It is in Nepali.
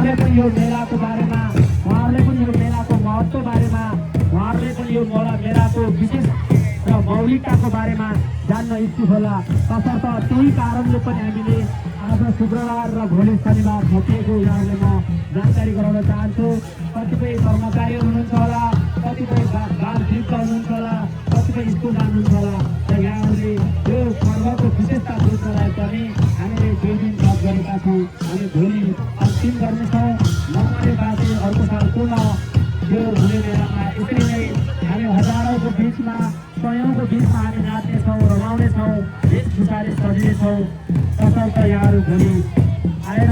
उहाँहरूले पनि यो मेलाको बारेमा, उहाँहरूले पनि यो मेलाको महत्त्व बारेमा, उहाँहरूले पनि यो मेलाको विशेष र मौलिकताको बारेमा जान्न इच्छुक होला। तसर्थ त्यही कारणले पनि हामीले आज शुक्रबार र भोलि शनिबार थपिएको यहाँहरूले म जानकारी गराउन चाहन्छु। कतिपय कर्मचारीहरू हुनुहुन्छ होला, कतिपय बालवृद्ध हुनुहुन्छ होला, कतिपय स्कुल जानुहुन्छ होला र यहाँहरूले यो पर्वको विशेषता बुझ्नलाई पनि हामीले 2 दिन थप गरेका छौँ। हामी भोलि अन्तिम गर्नेछौँ। मङ्गले बाँचे अर्को साल पुनः यो हुने बेलामा यसरी नै हामी हजारौँको बिचमा, सयौँको बिचमा हामी नाच्नेछौँ, रमाउनेछौँ, वेशभूषाले सजिनेछौँ। तसर्थ यहाँहरू भोलि आएर